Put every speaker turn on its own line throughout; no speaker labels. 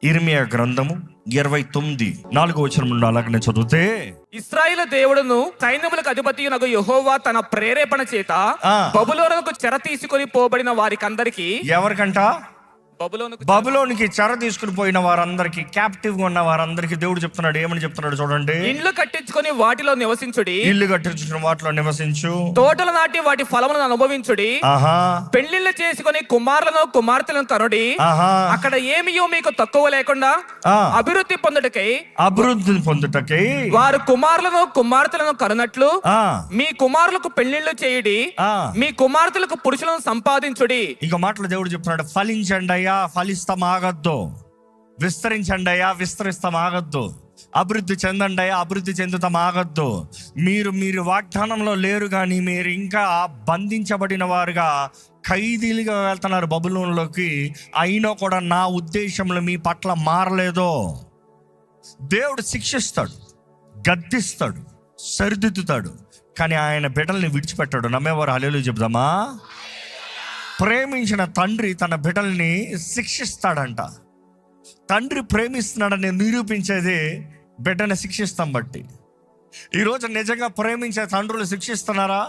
ఇర్మియా గ్రంథము 29:4 నుండి అలాగనే చదివితే,
ఇశ్రాయేలు దేవుడును సైన్యములకు అధిపతియునగు యెహోవా తన ప్రేరేపణ చేత బబులోనుకు చెర తీసుకొని పోబడిన వారికందరికి,
ఎవరికంట?
బబులోనుకు
బబులోనికి చెర తీసుకుని పోయిన వారందరికి, క్యాప్టివ్ గా ఉన్న వారందరికి దేవుడు చెప్తున్నాడు. ఏమని చెప్తున్నాడు చూడండి.
ఇండ్లు కట్టించుకొని వాటిలో నివసించుడి,
ఇల్లు కట్టించుకుని వాటిలో నివసించు,
తోటలు నాటి వాటి ఫలములను అనుభవించుడి,
ఆహా
పెళ్లిళ్ళు చేసుకొని కుమారులను కుమార్తెలను కనుడి.
ఆహా
అక్కడ ఏమియో మీకు తక్కువ లేకుండా అభివృద్ధి పొందుటకై,
అభివృద్ధిని పొందుటకై
వారు కుమారులను కుమార్తెలను కనునట్లు
ఆ
మీ కుమారులకు పెళ్లిళ్ళు చేయుడి,
ఆ
మీ కుమార్తెలకు పురుషులను సంపాదించుడి.
ఇక మాటలు దేవుడు చెప్తున్నాడు. ఫలించండి అయ్యా, ఫలిస్తాం ఆగద్దు. విస్తరించండి అయ్యా, విస్తరిస్తాం ఆగద్దు. అభివృద్ధి చెందండి అయ్యా, అభివృద్ధి చెందుతాం ఆగద్దు. మీరు వాగ్దానంలో లేరు, కానీ మీరు ఇంకా బంధించబడిన వారుగా, ఖైదీలుగా వెళ్తున్నారు బబులోనులోకి. అయినా కూడా నా ఉద్దేశంలో మీ పట్ల మారలేదు. దేవుడు శిక్షిస్తాడు, గద్దిస్తాడు, సరిదిద్దుతాడు, కానీ ఆయన బిడ్డల్ని విడిచిపెట్టాడు. నమ్మేవారు హల్లెలూయా చెప్దామా? ప్రేమించిన తండ్రి తన బిడ్డల్ని శిక్షిస్తాడంట. తండ్రి ప్రేమిస్తున్నాడని నిరూపించేది బిడ్డని శిక్షిస్తాం బట్టి. ఈరోజు నిజంగా ప్రేమించే తండ్రులు శిక్షిస్తున్నారా?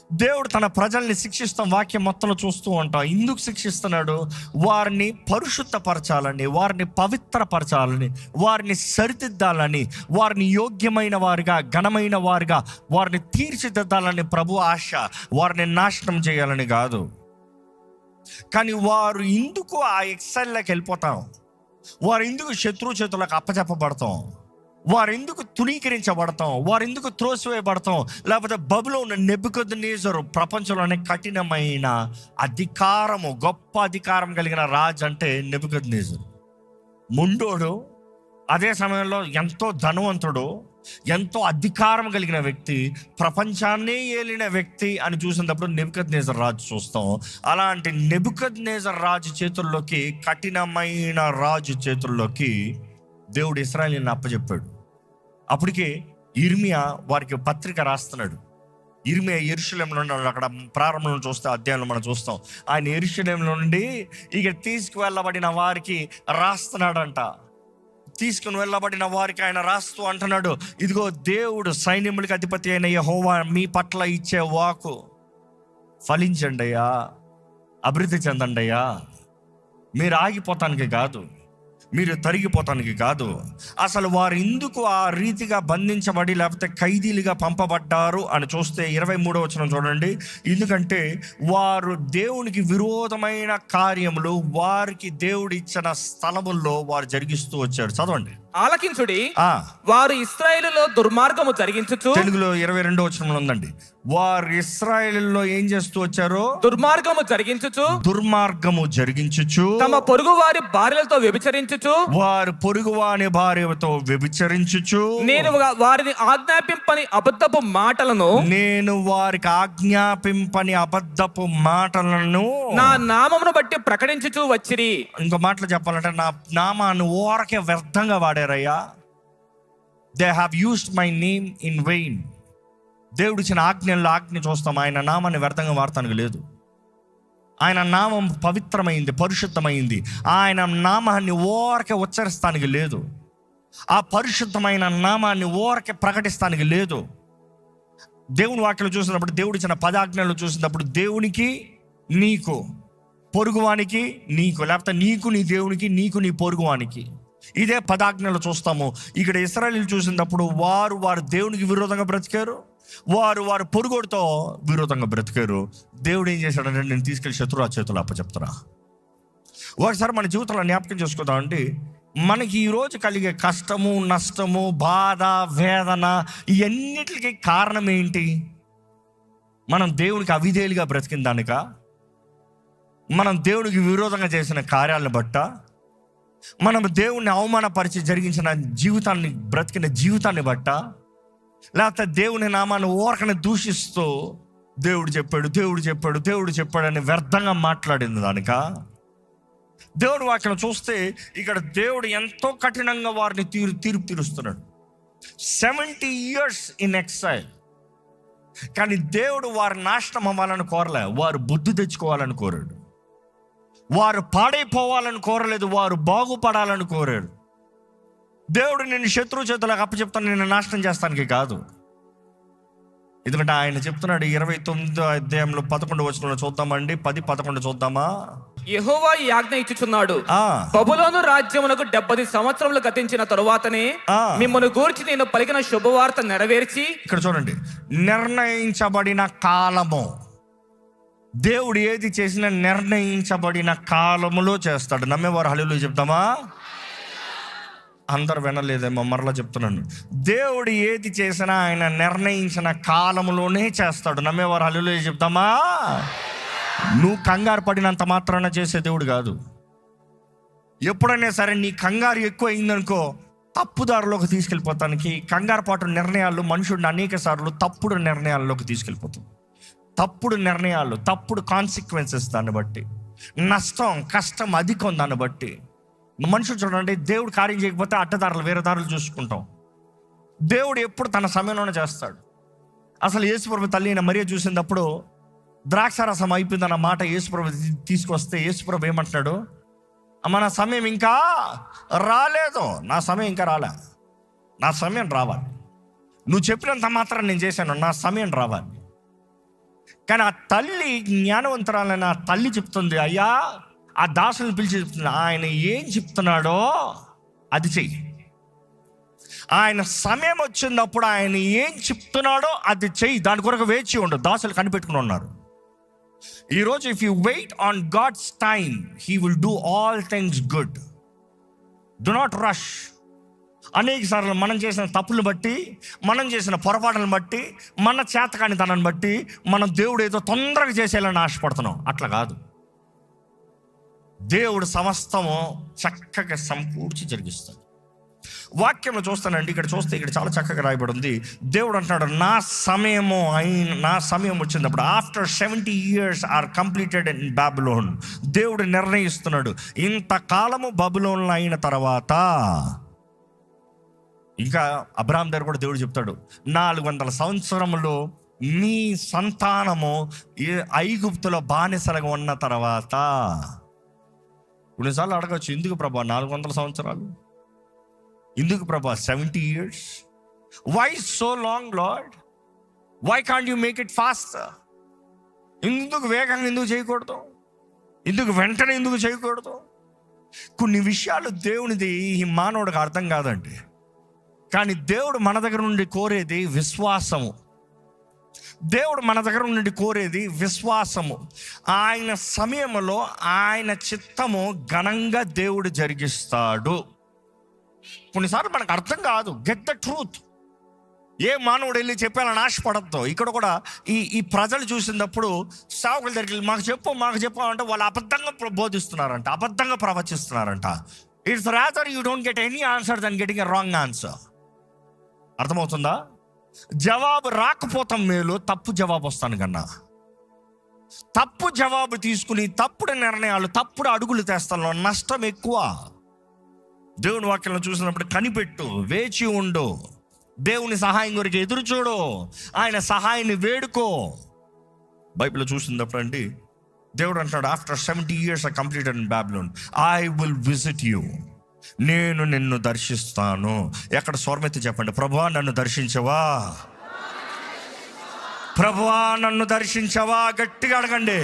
దేవుడు తన ప్రజల్ని శిక్షిస్తాం వాక్యం మొత్తంలో చూస్తూ ఉంటాం. ఎందుకు శిక్షిస్తున్నాడు? వారిని పరిశుద్ధపరచాలని, వారిని పవిత్రపరచాలని, వారిని సరిదిద్దాలని, వారిని యోగ్యమైన వారిగా, ఘనమైన వారిగా వారిని తీర్చిదిద్దాలని ప్రభు ఆశ. వారిని నాశనం చేయాలని కాదు. కానీ వారు ఎందుకు ఆ ఎక్సైల్లోకి వెళ్ళిపోతాం? వారు ఎందుకు శత్రు చేతులకు అప్పచెప్పబడతాం? వారు ఎందుకు తునీకరించబడతాం? వారు ఎందుకు త్రోసివేయబడతాం? లేకపోతే బబులోను నెబుకద్నెజరు ప్రపంచంలోనే కఠినమైన అధికారము, గొప్ప అధికారం కలిగిన రాజు అంటే నెబుకద్నెజరు. ముండోడు, అదే సమయంలో ఎంతో ధనవంతుడు, ఎంతో అధికారం కలిగిన వ్యక్తి, ప్రపంచాన్నే ఏలిన వ్యక్తి అని చూసినప్పుడు నెబుకద్నెజర్ రాజు చూస్తాం. అలాంటి నెబుకద్నెజర్ రాజు చేతుల్లోకి, కఠినమైన రాజు చేతుల్లోకి దేవుడు ఇశ్రాయేలుని అప్పచెప్పాడు. అప్పటికే ఇర్మియా వారికి పత్రిక రాస్తున్నాడు. ఇర్మియా యెరూషలేములో ఉన్నాడు. అక్కడ ప్రారంభంలో చూస్తే అధ్యాయంలో మనం చూస్తాం. ఆయన యెరూషలేములో నుండి ఇక తీసుకువెళ్ళబడిన వారికి రాస్తున్నాడంట. తీసుకుని వెళ్ళబడిన వారికి ఆయన రాస్తూ అంటున్నాడు, ఇదిగో దేవుడు సైన్యములకు అధిపతి అయిన యెహోవా మీ పట్ల ఇచ్చే వాకు, ఫలించండి అయ్యా, అభివృద్ధి చెందండి అయ్యా. మీరు ఆగిపోతానికి కాదు, మీరు తరిగిపోతానికి కాదు. అసలు వారు ఎందుకు ఆ రీతిగా బంధించబడి లేకపోతే ఖైదీలుగా పంపబడ్డారు అని చూస్తే 23వ వచనం చూడండి. ఎందుకంటే వారు దేవునికి విరోధమైన కార్యములు వారికి దేవుడు ఇచ్చిన స్థలముల్లో వారు జరిగిస్తూ వచ్చారు. చదవండి.
ఆలకించుడి, వారు ఇశ్రాయేలులో దుర్మార్గము జరిగించుచు.
తెలుగులో 22వ వచనంలో ఉందండి. వారు ఇశ్రాయేలులో ఏం చేస్తూ వచ్చారో?
దుర్మార్గము జరిగించుచు, తమ పొరుగు వారి భార్యలతో వ్యభిచరించుచు,
వారు పొరుగు వారి భార్యతో వ్యభిచరించుచు,
నేను వారికి ఆజ్ఞాపింపని అబద్ధపు మాటలను నా నామమును బట్టి ప్రకటించుచు వచ్చిరి.
ఇంకో మాటలు చెప్పాలంటే, నా నామాన్ని ఊరకే వ్యర్థంగా వాడారయ్యా. They have used my name in vain. దేవుడు ఇచ్చిన ఆజ్ఞ చూస్తాం. ఆయన నామాన్ని వ్యర్థంగా వాడతానికి లేదు. ఆయన నామం పవిత్రమైంది, పరిశుద్ధమైంది. ఆయన నామాన్ని ఊరకే ఉచ్చరిస్తానికి లేదు. ఆ పరిశుద్ధమైన నామాన్ని ఊరకే ప్రకటిస్తానికి లేదు. దేవుని వాక్యలు చూసినప్పుడు, దేవుడు ఇచ్చిన పదాజ్ఞలు చూసినప్పుడు, దేవునికి నీకు, పొరుగువానికి నీకు, లేకపోతే నీకు నీ దేవునికి, నీకు నీ పొరుగువానికి, ఇదే పదాజ్ఞలు చూస్తాము. ఇక్కడ ఇశ్రాయేలీయులు చూసినప్పుడు వారు దేవునికి విరోధంగా బ్రతికారు, వారు పొరుగోడితో విరోధంగా బ్రతికారు. దేవుడు ఏం చేశాడంటే, నేను తీసుకెళ్ళి శత్రురాజు చేతులు అప్పచెప్తారా. ఒకసారి మన జీవితంలో జ్ఞాపకం చేసుకుందామండి. మనకి ఈరోజు కలిగే కష్టము, నష్టము, బాధ, వేదన, ఇవన్నిటికీ కారణం ఏంటి? మనం దేవునికి అవిధేయులుగా బ్రతికిన దానిక? మనం దేవునికి విరోధంగా చేసిన కార్యాలను బట్ట? మనం దేవుణ్ణి అవమానపరిచి జరిగించిన జీవితాన్ని, బ్రతికిన జీవితాన్ని బట్ట? లేకపోతే దేవుని నామాన్ని ఊరకనే దూషిస్తూ దేవుడు చెప్పాడు అని వ్యర్థంగా మాట్లాడింది దానిక? దేవుడు వాక్యం చూస్తే ఇక్కడ దేవుడు ఎంతో కఠినంగా వారిని తీర్పు తీరుస్తున్నాడు. 70 years ఇన్ ఎక్సైల్. కానీ దేవుడు వారి నాశనం అవ్వాలని కోరలే, వారు బుద్ధి తెచ్చుకోవాలని కోరాడు. వారు పాడైపోవాలని కోరలేదు, వారు బాగుపడాలని కోరారు. దేవుడు నిన్ను శత్రువు చేతులకు అప్పచెప్తాను, నిన్ను నాశనం చేస్తానికి కాదు. ఎందుకంటే ఆయన చెప్తున్నాడు 29వ అధ్యాయంలో 11 వచనంలో చూద్దామండి, 10-11 చూద్దామా.
యెహోవా ఈ ఆజ్ఞ ఇచ్చుచున్నాడు, బబులోను రాజ్యమునకు 70 సంవత్సరములు గతించిన తరువాతనే మిమ్మల్ని గూర్చి నేను పలికిన శుభవార్త నెరవేర్చి. ఇక్కడ చూడండి, నిర్ణయించబడిన కాలము. దేవుడు ఏది చేసినా నిర్ణయించబడిన కాలములో చేస్తాడు. నమ్మేవారు హల్లెలూయా చెప్తామా? అందరు వినలేదేమో, మరలా చెప్తున్నాను. దేవుడు ఏది చేసినా ఆయన నిర్ణయించిన కాలంలోనే చేస్తాడు. నమ్మేవారు హల్లెలూయా చెప్తామా? నువ్వు కంగారు పడినంత మాత్రాన చేసే దేవుడు కాదు. ఎప్పుడైనా సరే నీ కంగారు ఎక్కువ అయిందనుకో, తప్పుదారిలోకి తీసుకెళ్ళిపోతానికి కంగారు పాటు నిర్ణయాలు మనుషుడిని అనేక సార్లు తప్పుడు నిర్ణయాల్లోకి తీసుకెళ్ళిపోతాం. తప్పుడు నిర్ణయాలు, తప్పుడు కాన్సిక్వెన్సెస్, దాన్ని బట్టి నష్టం కష్టం అధికం. దాన్ని బట్టి మనుషులు చూడండి, దేవుడు కార్యం చేయకపోతే అడ్డదారులు వేరే దారులు చూసుకుంటాం. దేవుడు ఎప్పుడు తన సమయంలోనే చేస్తాడు. అసలు యేసుప్రభు తల్లి అయిన మరియ చూసినప్పుడు ద్రాక్షారసం అయిపోయిందన్న మాట యేసుప్రభు తీసుకొస్తే యేసుప్రభు ఏమంటున్నాడు? అమ్మ, నా సమయం ఇంకా రాలేదు. నా సమయం ఇంకా రాలే, నా సమయం రావాలి. నువ్వు చెప్పినంత మాత్రం నేను చేశాను, నా సమయం రావాలి. కానీ ఆ తల్లి, జ్ఞానవంతురాలైన ఆ తల్లి చెప్తుంది, అయ్యా, ఆ దాసుని పిలిచి చెప్తుంది, ఆయన ఏం చెప్తున్నాడో అది చెయ్యి. ఆయన సమయం వచ్చినప్పుడు ఆయన ఏం చెప్తున్నాడో అది చెయ్యి. దాని కొరకు వేచి ఉండు. దాసులు కనిపెట్టుకుని ఉన్నారు. ఈరోజు if you wait on God's time, he will do all things good. Do not rush. అనేక సార్లు మనం చేసిన తప్పులను బట్టి, మనం చేసిన పొరపాటులను బట్టి, మన చేతకాని తనాన్ని బట్టి మనం దేవుడు ఏదో తొందరగా చేసేయాలని ఆశపడుతున్నాం. అట్లా కాదు. దేవుడు సమస్తము చక్కగా సమకూర్చి జరిగిస్తాడు. వాక్యంలో చూస్తానండి, ఇక్కడ చూస్తే ఇక్కడ చాలా చక్కగా రాయబడి ఉంది. దేవుడు అంటున్నాడు, నా సమయం వచ్చినప్పుడు, after 70 years are completed in Babylon. దేవుడు నిర్ణయిస్తున్నాడు, ఇంతకాలము బబులోన్లో అయిన తర్వాత, ఇంకా అబ్రాహాం దగ్గర కూడా దేవుడు చెప్తాడు, 400 సంవత్సరములు మీ సంతానము ఐగుప్తులో బానిసలుగా ఉన్న తర్వాత. కొన్నిసార్లు అడగచ్చు, ఎందుకు ప్రభా 400 సంవత్సరాలు? ఎందుకు ప్రభా 70 years? Why so long Lord? Why can't you make it fast? ఎందుకు వేగంగా ఎందుకు చేయకూడదు? ఎందుకు వెంటనే ఎందుకు చేయకూడదు? కొన్ని విషయాలు దేవునిది ఈ మానవుడికి అర్థం కాదండి. కానీ దేవుడు మన దగ్గర నుండి కోరేది విశ్వాసము. దేవుడు మన దగ్గర నుండి కోరేది విశ్వాసము. ఆయన సమయంలో ఆయన చిత్తము ఘనంగా దేవుడు జరిగిస్తాడు. కొన్నిసార్లు మనకు అర్థం కాదు. Get the truth. ఏ మానవుడు వెళ్ళి చెప్పాలని ఆశపడద్దు. ఇక్కడ కూడా ఈ ప్రజలు చూసినప్పుడు సేవకుల దగ్గరికి మాకు చెప్పు అంటే వాళ్ళు అబద్ధంగా బోధిస్తున్నారంట, అబద్ధంగా ప్రవచిస్తున్నారంట. It's rather you don't get any answer then getting a wrong answer. అర్థమవుతుందా? జవాబు రాకపోతాం మేలు, తప్పు జవాబు వస్తాను కన్నా. తప్పు జవాబు తీసుకుని తప్పుడు నిర్ణయాలు, తప్పుడు అడుగులు తెస్తాను, నష్టం ఎక్కువ. దేవుని వాక్యంలో చూసినప్పుడు కనిపెట్టు, వేచి ఉండు, దేవుని సహాయం కొరకు ఎదురు చూడు, ఆయన సహాయాన్ని వేడుకో. బైబిల్లో చూసినప్పుడు అండి, దేవుడు అంటున్నాడు, after 70 years are completed in Babylon, I will visit you. నేను నిన్ను దర్శిస్తాను. ఎక్కడ స్వరమెత్తి చెప్పండి, ప్రభువా నన్ను దర్శించవా, ప్రభువా నన్ను దర్శించవా. గట్టిగా అడగండి,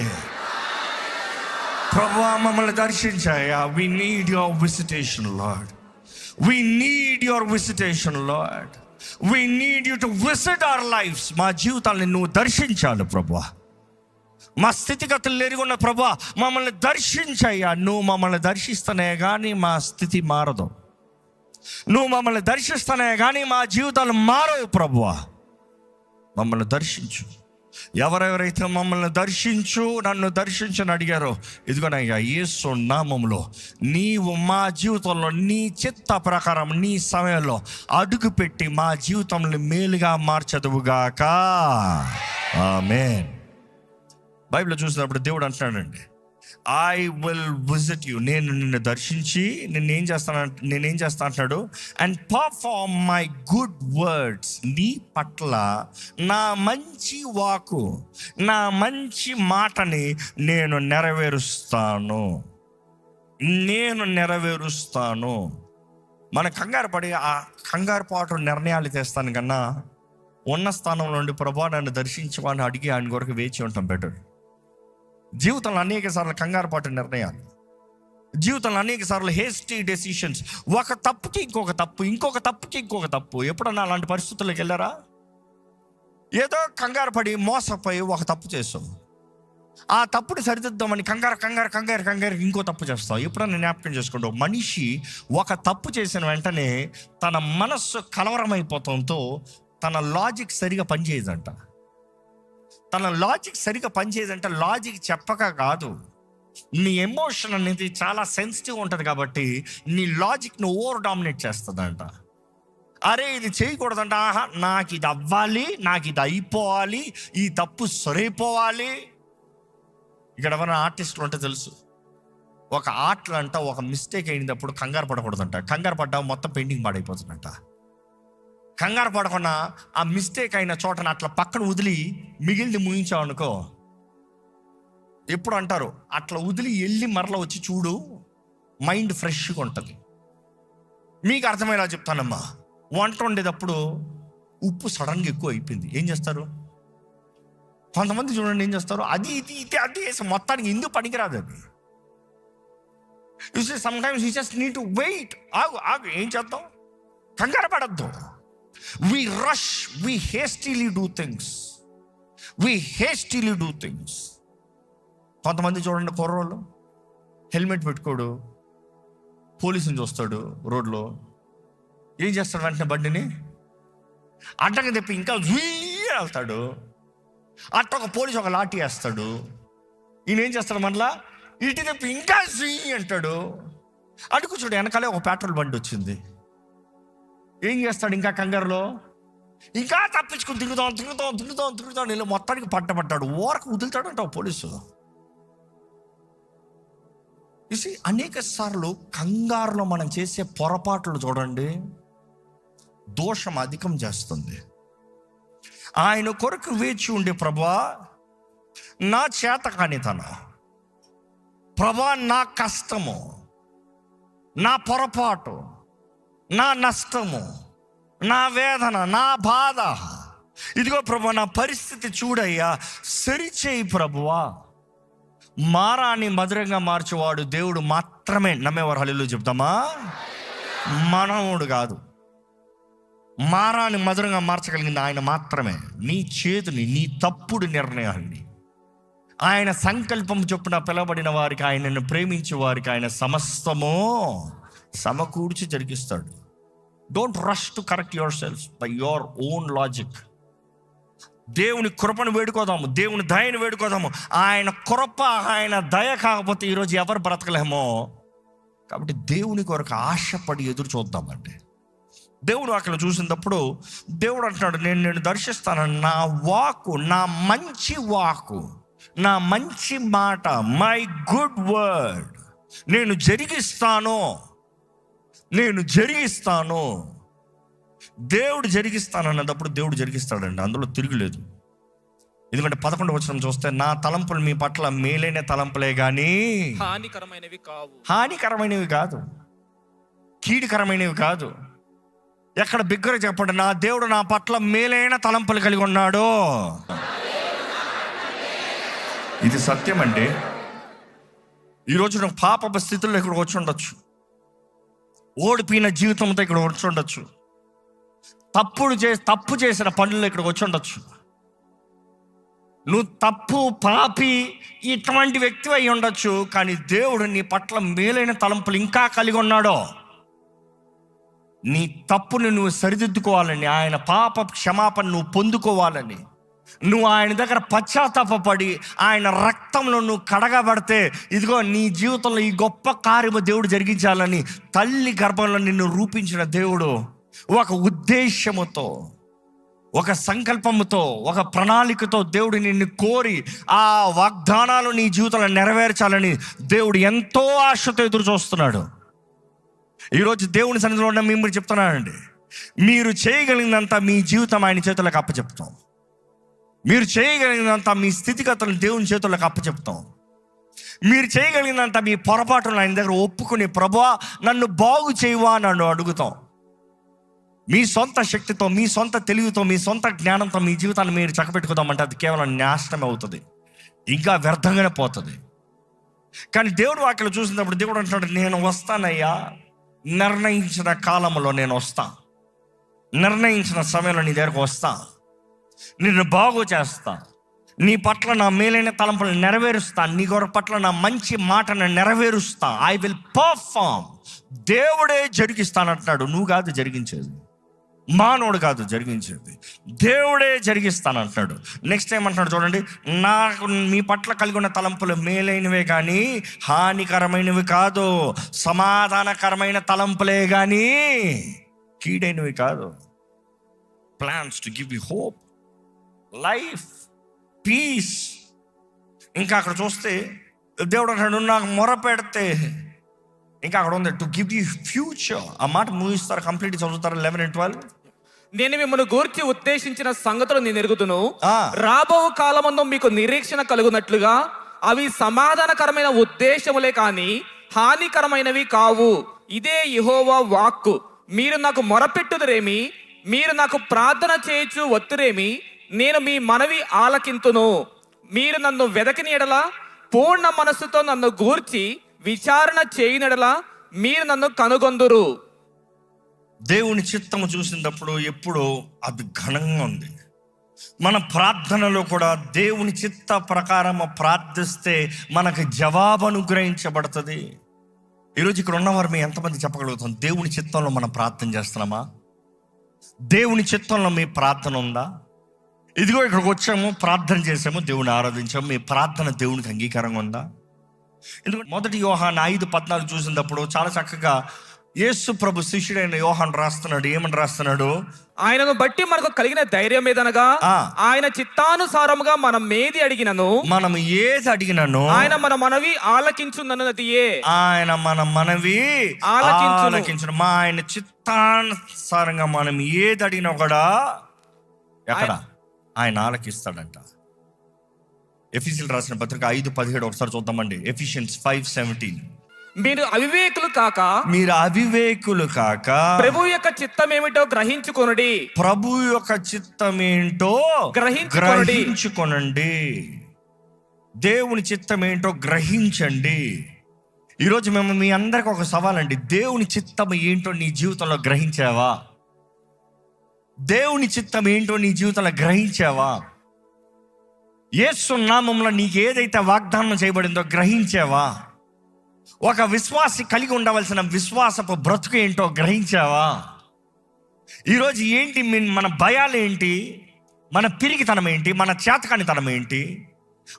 ప్రభువా మమ్మల్ని దర్శించాయా. We need your visitation, Lord. We need your visitation, Lord. We need you to visit our lives. మా జీవితాలను నువ్వు దర్శించాలి ప్రభువా. మా స్థితిగతులు ఎరుగున్న ప్రభువా మమ్మల్ని దర్శించయ్యా. నువ్వు మమ్మల్ని దర్శిస్తనే కానీ మా స్థితి మారదు. నువ్వు మమ్మల్ని దర్శిస్తనే కానీ మా జీవితాలు మారవు ప్రభువా. మమ్మల్ని దర్శించు. ఎవరెవరైతే మమ్మల్ని నన్ను దర్శించని అడిగారో, ఇదిగోనయ్యా యేసు నామములో నీవు మా జీవితంలో నీ చిత్త ప్రకారం నీ సమయంలో అడుగు పెట్టి మా జీవితంలో మేలుగా మార్చదువుగాక. ఆమేన్. బైబిల్లో చూసినప్పుడు దేవుడు అంటున్నాడండి, ఐ విల్ విజిట్ యూ. నేను నిన్ను దర్శించి నేనేం చేస్తా అంటున్నాడు, and perform my good words. నీ పట్ల నా మంచి వాకు, నా మంచి మాటని నేను నెరవేరుస్తాను.
నేను నెరవేరుస్తాను. మన కంగారు పడి ఆ కంగారు పాటు నిర్ణయాలు తెస్తాను కన్నా ఉన్న స్థానంలో నుండి ప్రభా నన్ను దర్శించమని అడిగి ఆయన కొరకు వేచి ఉంటాం బెటర్. జీవితంలో అనేక సార్లు కంగారు పాటు నిర్ణయాలు, జీవితంలో అనేక సార్లు హేస్టీ డెసిషన్స్, ఒక తప్పుకి ఇంకొక తప్పు, ఇంకొక తప్పుకి ఇంకొక తప్పు. ఎప్పుడన్నా అలాంటి పరిస్థితుల్లోకి వెళ్ళారా? ఏదో కంగారు పడి మోసపోయి ఒక తప్పు చేస్తావు, ఆ తప్పుని సరిదిద్దామని కంగారు ఇంకో తప్పు చేస్తావు. ఎప్పుడన్నా జ్ఞాపకం చేసుకుంటావు, మనిషి ఒక తప్పు చేసిన వెంటనే తన మనస్సు కలవరమైపోవడంతో తన లాజిక్ సరిగా పనిచేయదంట. లాజిక్ చెప్పక కాదు, నీ ఎమోషన్ అనేది చాలా సెన్సిటివ్ ఉంటుంది కాబట్టి నీ లాజిక్ను ఓవర్ డామినేట్ చేస్తుందంట. అరే ఇది చేయకూడదంట, ఆహా నాకు ఇది అవ్వాలి, నాకు ఇది అయిపోవాలి, ఈ తప్పు సరైపోవాలి. ఇక్కడ ఎవరైనా ఆర్టిస్టులు ఉంటే తెలుసు, ఒక ఆర్ట్లో అంట ఒక మిస్టేక్ అయినప్పుడు కంగారు పడకూడదంట. కంగారు పడ్డా మొత్తం పెయింటింగ్ పాడైపోతుందంట. కంగారు పడకుండా ఆ మిస్టేక్ అయిన చోటన అట్లా పక్కన వదిలి మిగిలింది ముగించావు అనుకో, ఎప్పుడు అంటారు అట్లా వదిలి వెళ్ళి మరలా వచ్చి చూడు, మైండ్ ఫ్రెష్గా ఉంటుంది. మీకు అర్థమయ్యేలా చెప్తానమ్మా, వంట వండేటప్పుడు ఉప్పు సడన్గా ఎక్కువ అయిపోయింది, ఏం చేస్తారు? కొంతమంది చూడండి ఏం చేస్తారు, అది అది మొత్తానికి ఎందుకు పనికిరాదు అది. Sometimes you just need to wait. ఆగు ఏం చేద్దాం, కంగారు పడద్దు. We rush, we hastily do things. కొంతమంది చూడండి, కుర్రోళ్ళు హెల్మెట్ పెట్టుకోడు, పోలీసుని చూస్తాడు రోడ్లో, ఏం చేస్తాడు? వెంటనే బండిని అడ్డంగా తెప్పి ఇంకా వెళ్తాడు. అట్ట ఒక పోలీసు ఒక లాఠీ వేస్తాడు, ఈయన ఏం చేస్తాడు? మళ్ళా ఇటు తెప్పి ఇంకా అంటాడు. అడుగు చూడు, వెనకాలే ఒక పెట్రోల్ బండి వచ్చింది, ఏం చేస్తాడు? ఇంకా కంగారులో ఇంకా తప్పించుకుని తిరుగుతాం ఇలా మొత్తానికి పట్టబడ్డాడు. ఓరకు వదులుతాడు అంట పోలీసు. చూసి అనేక సార్లు కంగారులో మనం చేసే పొరపాట్లు చూడండి, దోషం అధికం చేస్తుంది. ఆయన కొరకు వేచి ఉండే, ప్రభా నా చేత కానితనం, ప్రభా నా కష్టము, నా పొరపాటు, నా నష్టము, నా వేదన, నా బాధ, ఇదిగో ప్రభు నా పరిస్థితి చూడయ్యా, సరిచేయి ప్రభువా. మారాన్ని మధురంగా మార్చేవాడు దేవుడు మాత్రమే. నమ్మేవారు హల్లెలూయా చెప్తామా? మనవుడు కాదు. మారాన్ని మధురంగా మార్చగలిగింది ఆయన మాత్రమే. నీ చేతుని, నీ తప్పుడు నిర్ణయాన్ని, ఆయన సంకల్పం చొప్పున పిలవబడిన వారికి, ఆయనను ప్రేమించే వారికి ఆయన సమస్తము సమకూర్చి జరిగిస్తాడు. Don't rush to correct your self by your own logic. దేవుని కృపను వేడుకోదాము, దేవుని దయను వేడుకోదాము. ఆయన కృప, ఆయన దయ కాకపోతే ఈరోజు ఎవరు బ్రతకలేమో. కాబట్టి దేవుని కొరకు ఆశపడి ఎదురు చూద్దామండి. దేవుడు అక్కడ చూసినప్పుడు దేవుడు అంటున్నాడు, నేను దర్శిస్తాను. నా వాకు, నా మంచి వాకు, నా మంచి మాట, మై గుడ్ వర్డ్ నేను జరిగిస్తాను. దేవుడు జరిగిస్తాను అన్నప్పుడు దేవుడు జరిగిస్తాడండి, అందులో తిరుగులేదు. ఎందుకంటే 11వ వచనం చూస్తే, నా తలంపులు మీ పట్ల మేలైన తలంపులే కానీ హానికరమైనవి కాదు, కీడుకరమైనవి కాదు. ఎక్కడ బిగ్గర చెప్పండి, నా దేవుడు నా పట్ల మేలైన తలంపులు కలిగి ఉన్నాడు. ఇది సత్యం అండి. ఈరోజు నువ్వు పాప స్థితిలో ఇక్కడ వచ్చి ఉండొచ్చు, ఓడిపోయిన జీవితంతో ఇక్కడ వచ్చి ఉండొచ్చు, తప్పు చేసిన పనుల్లో ఇక్కడ వచ్చి ఉండొచ్చు. నువ్వు తప్పు, పాపి, ఇటువంటి వ్యక్తి అయి ఉండొచ్చు. కానీ దేవుడు నీ పట్ల మేలైన తలంపులు ఇంకా కలిగి ఉన్నాడో. నీ తప్పుని నువ్వు సరిదిద్దుకోవాలని, ఆయన పాప క్షమాపణ నువ్వు పొందుకోవాలని, నువ్వు ఆయన దగ్గర పశ్చాత్తాపడి ఆయన రక్తంలో నువ్వు కడగబడితే, ఇదిగో నీ జీవితంలో ఈ గొప్ప కార్యము దేవుడు జరిగించాలని తల్లి గర్భంలో నిన్ను రూపించిన దేవుడు ఒక ఉద్దేశముతో, ఒక సంకల్పముతో, ఒక ప్రణాళికతో దేవుడు నిన్ను కోరి ఆ వాగ్దానాలు నీ జీవితంలో నెరవేర్చాలని దేవుడు ఎంతో ఆశతో ఎదురు చూస్తున్నాడు. ఈరోజు దేవుని సన్నిధిలో ఉన్న మిమ్మల్ని చెప్తున్నానండి, మీరు చేయగలిగినంత మీ జీవితం ఆయన చేతులకు అప్పచెప్తాం. మీరు చేయగలిగినంత మీ స్థితిగతులను దేవుని చేతులకు అప్పచెప్తాం. మీరు చేయగలిగినంత మీ పొరపాటును ఆయన దగ్గర ఒప్పుకుని, ప్రభువా నన్ను బాగు చేయవా నన్ను అడుగుతాం. మీ సొంత శక్తితో, మీ సొంత తెలివితో, మీ సొంత జ్ఞానంతో మీ జీవితాన్ని మీరు చక్కబెట్టుకుందామంటే అది కేవలం నాశనం అవుతుంది, ఇంకా వ్యర్థంగానే పోతుంది. కానీ దేవుడు వాక్యలో చూసినప్పుడు దేవుడు అంటున్నాడు, నేను వస్తానయ్యా, నిర్ణయించిన కాలంలో నేను వస్తా, నిర్ణయించిన సమయంలో నీ దగ్గరకు వస్తా, నిన్ను బాగు చేస్తా, నీ పట్ల నా మేలైన తలంపులు నెరవేరుస్తా, నీ కొర పట్ల నా మంచి మాటను నెరవేరుస్తా. I will perform. దేవుడే జరిగిస్తానంటున్నాడు, నువ్వు కాదు జరిగించేది, మానవుడు కాదు జరిగించేది, దేవుడే జరిగిస్తానంటున్నాడు. నెక్స్ట్ ఏమంటున్నాడు చూడండి, నాకు మీ పట్ల కలిగి ఉన్న తలంపులు మేలైనవే కానీ హానికరమైనవి కాదు, సమాధానకరమైన తలంపులే కానీ కీడైనవి కాదు. Plans to give you hope, life, peace. ఇంకా అక్కడ చూస్తే దేవుడు అంటాడు, నాకు మొర పెడితే, ఇంకా అక్కడ ఉంది టు గివ్ యూ ఫ్యూచర్. ఆ మాట ముగిస్తారు, కంప్లీట్ చదువుతారు 11 and 12.
నేను మిమ్మల్ని గూర్చి ఉద్దేశించిన సంగతులు నేను ఎరుగుదును, రాబో కాలమందు మీకు నిరీక్షణ కలుగునట్లుగా అవి సమాధానకరమైన ఉద్దేశములే కాని హానికరమైనవి కావు. ఇదే యెహోవా వాక్కు. మీరు నాకు మొరపెట్టుదురేమి, మీరు నాకు ప్రార్థన చేయొచ్చు వత్తురేమి, నేను మీ మనవి ఆలకింతును. మీరు నన్ను వెదకిన ఎడల, పూర్ణ మనస్సుతో నన్ను గూర్చి విచారణ చేయనడలా మీరు నన్ను కనుగొందురు.
దేవుని చిత్తము చూసినప్పుడు ఎప్పుడు అది ఘనంగా ఉంది. మన ప్రార్థనలో కూడా దేవుని చిత్త ప్రకారము ప్రార్థిస్తే మనకు జవాబు అనుగ్రహించబడుతుంది. ఈరోజు ఇక్కడ ఉన్నవారు మీ ఎంతమంది చెప్పగలుగుతాం, దేవుని చిత్తంలో మనం ప్రార్థన చేస్తున్నామా? దేవుని చిత్తంలో మీ ప్రార్థన ఉందా? ఇదిగో ఇక్కడికి వచ్చాము, ప్రార్థన చేసాము, దేవుని ఆరాధించాము, మీ ప్రార్థన దేవునికి అంగీకారంగా ఉందా? ఎందుకంటే 1 యోహాను 5:14 చూసినప్పుడు చాలా చక్కగా యేసు ప్రభు శిష్యుడైన యోహాను రాస్తున్నాడు. ఏమని రాస్తున్నాడు?
ఆయనను బట్టి మనకు కలిగిన ధైర్యం ఏదనగా, ఆయన చిత్తానుసారముగా మనం ఏది అడిగినను ఆయన మన మనవి ఆలకించునన్నదియే.
ఆయన మన మనవి ఆలకించును. మా ఆయన చిత్తానుసారంగా మనం ఏది అడిగినా కూడా ఎక్కడ ఆయన ఆలకిస్తాడంట. ఎఫెసీయులకు రాసిన పత్రిక 5:17 ఒకసారి చూద్దామండి. ఎఫిషియన్స్ 5:17.
మీరు అవివేకులు కాక ప్రభు యొక్క చిత్తం ఏమిటో గ్రహించుకొనుడి.
ప్రభు యొక్క చిత్తం ఏంటో గ్రహించుకొనండి. దేవుని చిత్తం ఏంటో గ్రహించండి. ఈరోజు మేము మీ అందరికి ఒక సవాల్ అండి, దేవుని చిత్తం ఏంటో నీ జీవితంలో గ్రహించావా? దేవుని చిత్తం ఏంటో నీ జీవితంలో గ్రహించావా? యేసు నామములో నీకు ఏదైతే వాగ్దానం చేయబడిందో గ్రహించావా? ఒక విశ్వాసి కలిగి ఉండవలసిన విశ్వాసపు బ్రతుకు ఏంటో గ్రహించావా? ఈరోజు ఏంటి మన భయాలు ఏంటి, మన పిరికితనం ఏంటి, మన చేతకానితనం ఏంటి,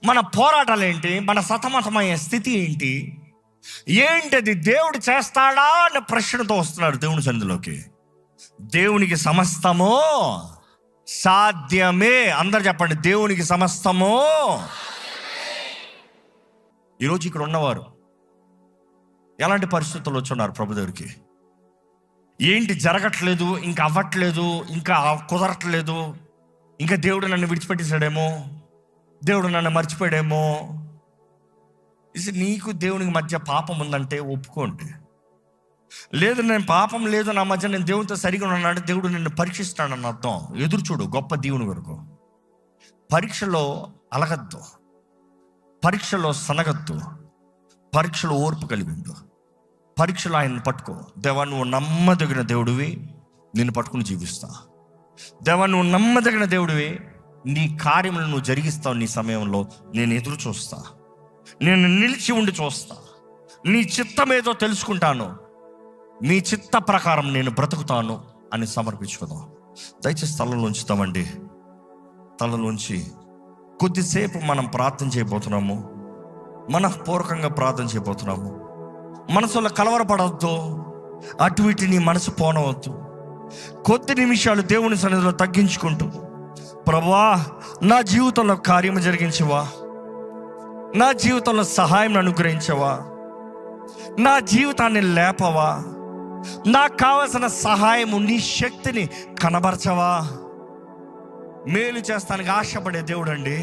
మన పోరాటాలు ఏంటి, మన సతమతమయ్యే స్థితి ఏంటి, ఏంటది? దేవుడు చేస్తాడా అన్న ప్రశ్నతో వస్తున్నాడు దేవుని సన్నిధిలోకి. దేవునికి సమస్తము సాధ్యమే. అందరు చెప్పండి, దేవునికి సమస్తము. ఈరోజు ఇక్కడ ఉన్నవారు ఎలాంటి పరిస్థితుల్లో వచ్చున్నారు ప్రభు దగ్గరికి? ఏంటి జరగట్లేదు, ఇంకా అవ్వట్లేదు, ఇంకా కుదరట్లేదు, ఇంకా దేవుడు నన్ను విడిచిపెట్టేశాడేమో, దేవుడు నన్ను మర్చిపోయాడేమో. ఇది నీకు దేవునికి మధ్య పాపం ఉందంటే ఒప్పుకోండి. లేదు, నేను పాపం లేదు, నా మధ్య నేను దేవునితో సరిగా ఉన్నాడు, దేవుడు నిన్ను పరీక్షిస్తాడన్న అర్థం. ఎదురు చూడు గొప్ప దేవుని వరకు. పరీక్షలో అలగద్దు, పరీక్షలో సనగద్దు, పరీక్షలో ఓర్పు కలిగి ఉండు. పరీక్షలో ఆయన్ని పట్టుకో. దేవా నువ్వు నమ్మదగిన దేవుడివి, నిన్ను పట్టుకుని జీవిస్తా. దేవా నువ్వు నమ్మదగిన దేవుడివి, నీ కార్యములను నువ్వు జరిగిస్తావు. నీ సమయంలో నేను ఎదురు చూస్తా, నేను నిలిచి ఉండి చూస్తా, నీ చిత్తం ఏదో తెలుసుకుంటాను, నీ చిత్త ప్రకారం నేను బ్రతుకుతాను అని సమర్పించుకుందాం. దయచేసి తలలోంచి ఉంచుతామండి. తలలోంచి కొద్దిసేపు మనం ప్రార్థన చేయబోతున్నాము, మనఃపూర్వకంగా ప్రార్థన చేయబోతున్నాము. మనసులో కలవరపడవద్దు, అటు ఇటు నీ మనసు పోనవద్దు. కొద్ది నిమిషాలు దేవుని సన్నిధిలో తగ్గించుకుంటూ, ప్రభువా నా జీవితంలో కార్యము జరిగించవా, నా జీవితంలో సహాయం అనుగ్రహించవా, నా జీవితాన్ని లేపవా, నాకు కావలసిన సహాయము నీ శక్తిని కనబరచవా. మేలు చేస్తానికి ఆశపడే దేవుడు అండి.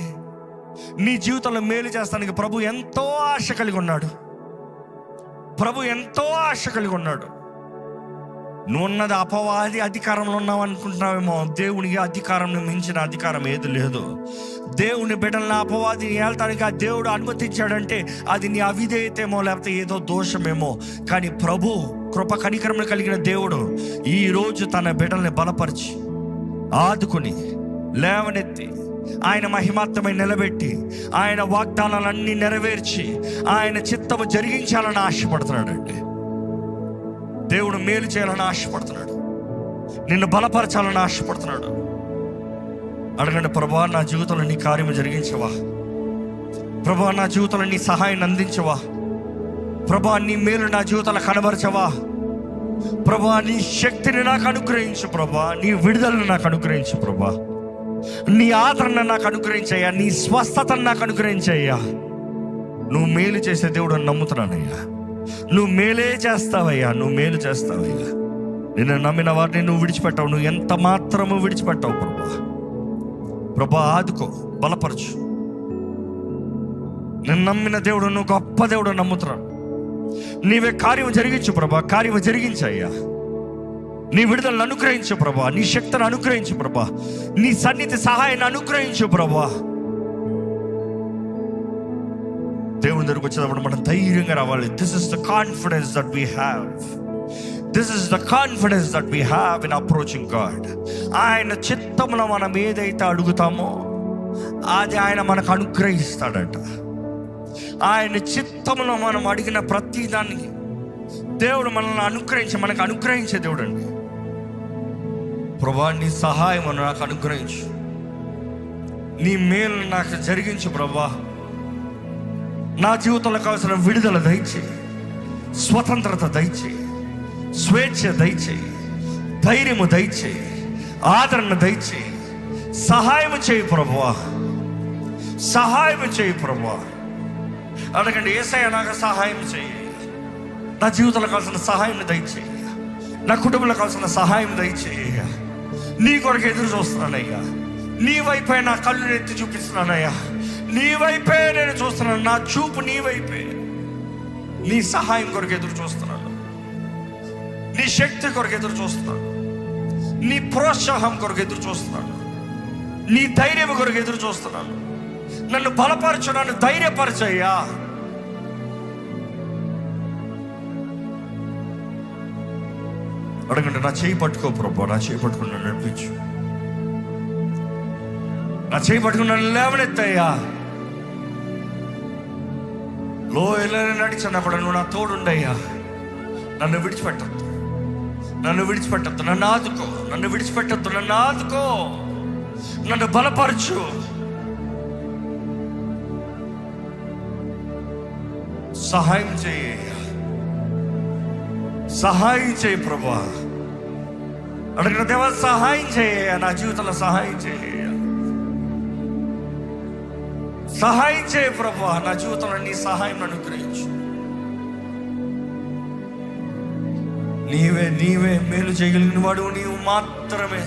నీ జీవితంలో మేలు చేస్తానికి ప్రభు ఎంతో ఆశ కలిగి ఉన్నాడు. ప్రభు ఎంతో ఆశ కలిగి ఉన్నాడు. నువ్వు ఉన్నది అపవాది అధికారంలో ఉన్నావు అనుకుంటున్నావేమో. దేవునికి అధికారం మించిన అధికారం ఏది లేదు. దేవుని బిడ్డలను అపవాదిని ఏళ్తానికి ఆ దేవుడు అనుమతించాడంటే అది నీ అవిధేయతేమో, లేకపోతే ఏదో దోషమేమో. కానీ ప్రభు కృప కనికరములు కలిగిన దేవుడు ఈరోజు తన బిడ్డల్ని బలపరిచి ఆదుకుని లేవనెత్తి ఆయన మహిమాత్మై నిలబెట్టి ఆయన వాగ్దానాలన్నీ నెరవేర్చి ఆయన చిత్తము జరిగించాలని ఆశపడుతున్నాడండి. దేవుడు మేలు చేయాలని ఆశపడుతున్నాడు. నిన్ను బలపరచాలని ఆశపడుతున్నాడు. అడగండి, ప్రభువా నా జీవితంలో నీ కార్యము జరిగించవా? ప్రభువా నా జీవితంలో నీ సహాయాన్ని అందించవా? ప్రభువా నీ మేలు నా జీవితంలో కనబరచవా? ప్రభువా నీ శక్తిని నాకు అనుగ్రహించు. ప్రభువా నీ విడుదలను నాకు అనుగ్రహించు. ప్రభువా నీ ఆదరణ నాకు అనుగ్రహించయ్యా. నీ స్వస్థతను నాకు అనుగ్రహించయ్యా. నువ్వు మేలు చేసే దేవుడు అని నమ్ముతున్నానయ్యా. నువ్వు మేలే చేస్తావయ్యా. నువ్వు మేలు చేస్తావయ్యా. నిన్ను నమ్మిన వారిని నువ్వు విడిచిపెట్టావు. నువ్వు ఎంత మాత్రము విడిచిపెట్టావు. ప్రభా ఆదుకో, బలపరచు. నిన్ను నమ్మిన దేవుడు నువ్వు గొప్ప దేవుడు నమ్ముతున్నాను. నీవే కార్యం జరిగించు ప్రభా. కార్యం జరిగించయ్యా. నీ విడుదలను అనుగ్రహించు ప్రభా. నీ శక్తిని అనుగ్రహించు ప్రభా. నీ సన్నిధి సహాయాన్ని అనుగ్రహించు ప్రభా. దేవుని దగ్గరకు వచ్చేటప్పుడు మనం ధైర్యంగా రావాలి. This is the confidence that we have. This is the confidence that we have in approaching God. ఆయన చిత్తములో మనం ఏదైతే అడుగుతామో అది ఆయన మనకు అనుగ్రహిస్తాడట. ఆయన చిత్తములో మనం అడిగిన ప్రతి దానికి దేవుడు మనల్ని మనకు అనుగ్రహించే దేవుడు అండి. ప్రభా నీ సహాయం నాకు అనుగ్రహించు. నీ మేలు నాకు జరిగించు ప్రభా. నా జీవితంలో కావాల్సిన విడుదల దయచేయి, స్వతంత్రత దయచేయి, స్వేచ్ఛ దయచేయి, ధైర్యము దయచేయి, ఆదరణ దయచేయి. సహాయం చేయి ప్రభువా. సహాయం చేయి ప్రభువా. అడగండి, యేసయ్య నాకు సహాయం చేయి. నా జీవితంలో కావాల్సిన సహాయం దయచేయి. నా కుటుంబంలో కావాల్సిన సహాయం దయచేయి. నీ కొరకు ఎదురు చూస్తున్నానయ్యా. నీ వైపే నా కళ్ళు ఎత్తి చూపిస్తున్నానయ్యా. నీ వైపే నేను చూస్తున్నాను. నా చూపు నీ వైపే. నీ సహాయం కొరకు ఎదురు చూస్తున్నాను. నీ శక్తి కొరకు ఎదురు చూస్తున్నాను. నీ ప్రోత్సాహం కొరకు ఎదురు చూస్తున్నాను. నీ ధైర్యం కొరకు ఎదురు చూస్తున్నాను. నన్ను బలపరచు, నన్ను ధైర్యపరచయ్యా. అడగండి, నా చేయి పట్టుకో ప్రభు. నా చేయి పట్టుకుని నన్ను నడిపించు. నా చేయి పట్టుకుని నన్ను లేవనెత్తయ్యా. లోయలో నడిచినప్పుడు నువ్వు నా తోడుండయ్యా. నన్ను విడిచిపెట్టద్దు, నన్ను విడిచిపెట్టద్దు. నన్ను ఆదుకో, నన్ను విడిచిపెట్టద్దు. నన్ను ఆదుకో, నన్ను బలపరచు. సహాయం చేయ, సహాయం చేయి ప్రభా. అడిగిన దేవా సహాయం చేయ. నా జీవితంలో సహాయం చేయ, సహాయం చేయ ప్రభా. నా జీవితంలో నీ సహాయం అనుగ్రహించు. నీవే నీవే మేలు చేయగలిగిన వాడు నీవు మాత్రమే.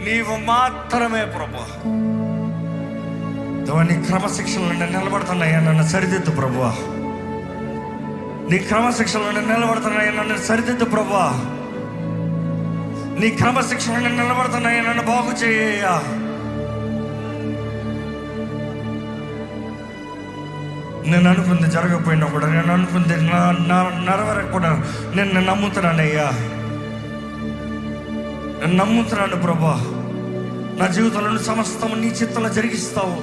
నీవు మాత్రమే ప్రభా. నీ క్రమశిక్షణలో నేను నిలబడుతున్నాయా, నన్ను సరిదిద్దు ప్రభా. నీ క్రమశిక్షణలో నేను నిలబడుతున్నాయా, నన్ను సరిదిద్దు ప్రభా. నీ క్రమశిక్షణలో నేను నిలబడుతున్నాయా, నన్ను బాగు చేయ. నేను అనుకుంది జరగకపోయినా కూడా, నేను అనుకుంది నెరవేరకపోయినా నేను నమ్ముతున్నానయ్యా. నేను నమ్ముతున్నాను ప్రభా. నా జీవితంలో సమస్తం నీ చిత్తంలో జరిగిస్తావు.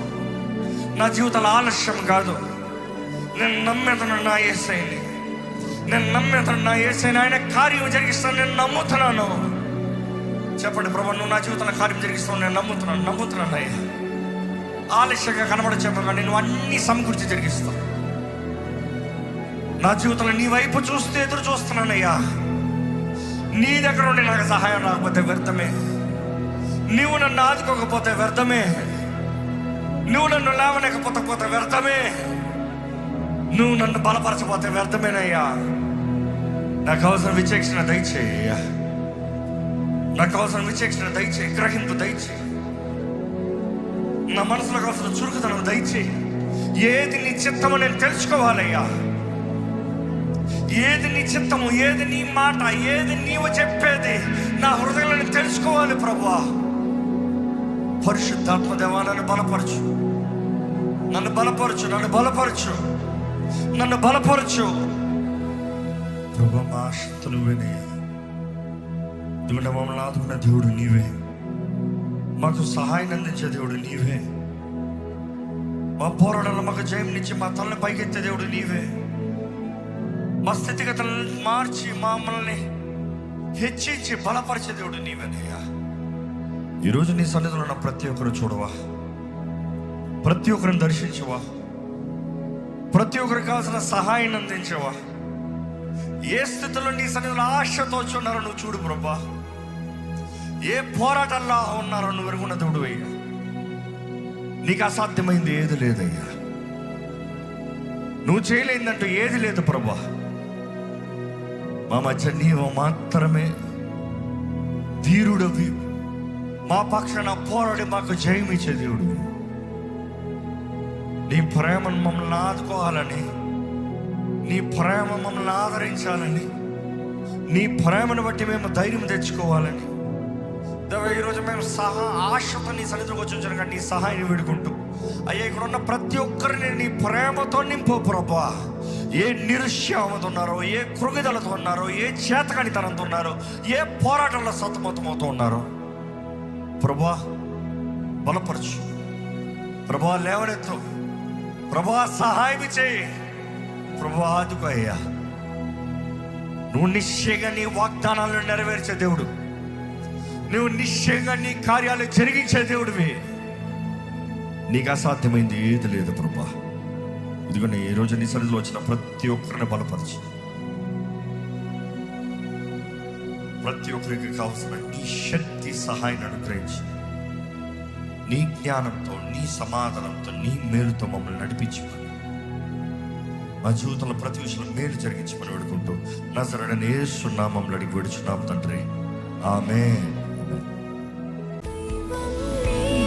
నా జీవితంలో ఆలస్యం కాదు. నేను నమ్మేతను నా యేసయ్యని. నేను నమ్మేతను నా యేసయ్యని. ఆయన కార్యం జరిగిస్తాను, నేను నమ్ముతున్నాను. చెప్పండి ప్రభా, నువ్వు నా జీవితంలో కార్యం జరిగిస్తావు. నేను నమ్ముతున్నాను అయ్యా. ఆలస్యంగా కనబడచ్చేమో, నేను అన్ని సమకూర్చి జరిగిస్తాను. నా జీవితంలో నీ వైపు చూస్తూ ఎదురు చూస్తున్నానయ్యా. నీ దగ్గర ఉండి నాకు సహాయం రాకపోతే వ్యర్థమే. నువ్వు నన్ను ఆదుకోకపోతే వ్యర్థమే. నువ్వు నన్ను లేవలేకపోతే వ్యర్థమే. నువ్వు నన్ను బలపరచపోతే వ్యర్థమేనయ్యా. నాకు అవసరం విచక్షణ దయచేయ. నాకు అవసరం విచక్షణ దయచేయి, గ్రహింపు దయచేయి. నా మనసులో కావాల్సిన చురుకుతనం దయచేయి. ఏది నీ చిత్తమో నేను తెలుసుకోవాలయ్యా. ఏది నీ చిత్తము, ఏది నీ మాట, ఏది నీవు చెప్పేది నా హృదయంలో నేను తెలుసుకోవాలి ప్రభువా. పరిశుద్ధాత్మ దేవా, నన్ను బలపరచు, నన్ను బలపరచు, నన్ను బలపరచు, నన్ను బలపరచు ప్రభు. మా శక్తులు వినయ్యా. ఎందుకంటే మమ్మల్ని ఆదుకున్న దేవుడు నీవే, మాకు సహాయం అందించే దేవుడు నీవే, మా పోరాటంలో మాకు జయం నుంచి మా తలని పైకెత్తే దేవుడు నీవే, మా స్థితిగతులను మార్చి మమ్మల్ని హెచ్చించి బలపరిచే దేవుడు నీవేనయ్యా. ఈరోజు నీ సన్నిధిలో ఉన్న ప్రతి ఒక్కరు చూడవా, ప్రతి ఒక్కరిని దర్శించవా, ప్రతి ఒక్కరికి కావాల్సిన సహాయం అందించవా. ఏ స్థితిలో నీ సన్నిధిలో ఆశతో చూన్నారో నువ్వు చూడు ప్రభా. ఏ పోరాటంలో ఉన్నారో నువ్వు ఎరుగున్న దేవుడు అయ్యా. నీకు అసాధ్యమైంది ఏది లేదయ్యా. నువ్వు చేయలేదంటూ ఏది లేదు ప్రభా. మా మధ్య నీవు మాత్రమే ధీరుడవి, మా పక్షాన పోరాడి మాకు జయమిచ్చే దేవుడు. నీ ప్రేమను మమ్మల్ని ఆదుకోవాలని, నీ ప్రేమ మమ్మల్ని ఆదరించాలని, నీ ప్రేమను బట్టి మేము ధైర్యం తెచ్చుకోవాలని ఈరోజు మేము ఆశతో నీ సన్నిధిలోకి వచ్చి కానీ నీ సహాయాన్ని వేడుకుంటూ అయ్యా, ఇక్కడ ఉన్న ప్రతి ఒక్కరిని నీ ప్రేమతో నింపు ప్రభా. ఏ నిరుష్యామతో ఉన్నారో, ఏ కృగిదలతో ఉన్నారో, ఏ చేతకానితనంతో ఉన్నారో, ఏ పోరాటంలో సతమతమవుతూ ఉన్నారో ప్రభా బలపరచు ప్రభా. లేవనెత్తు ప్రభా, సహాయం చేయి ప్రభా, ఆదుకో అయ్యా. నువ్వు నిశ్చయంగా నీ వాగ్దానాలను నెరవేర్చే దేవుడు, నువ్వు నిశ్చయంగా నీ కార్యాలు జరిగించే దేవుడివి. నీకు అసాధ్యమైంది ఏది లేదు ప్రభా. ఇదిగోనే ఈ రోజు నీ సన్నిధిలో వచ్చిన ప్రతి ఒక్కరిని బలపరచు, ప్రతి ఒక్కరికి కావాల్సిన నీ శక్తి సహాయాన్ని అనుగ్రహించి, నీ జ్ఞానంతో, నీ సమాధానంతో, నీ మేలుతో మమ్మల్ని నడిపించుకొని మా జీవితంలో ప్రతి విషయంలో మేలు జరిగించమని వేడుకుంటూ నజరేయుడైన యేసు నామములో అడిగి వేడుచున్నాము తండ్రి, ఆమేన్.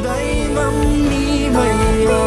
దైవం నీవయ్యా.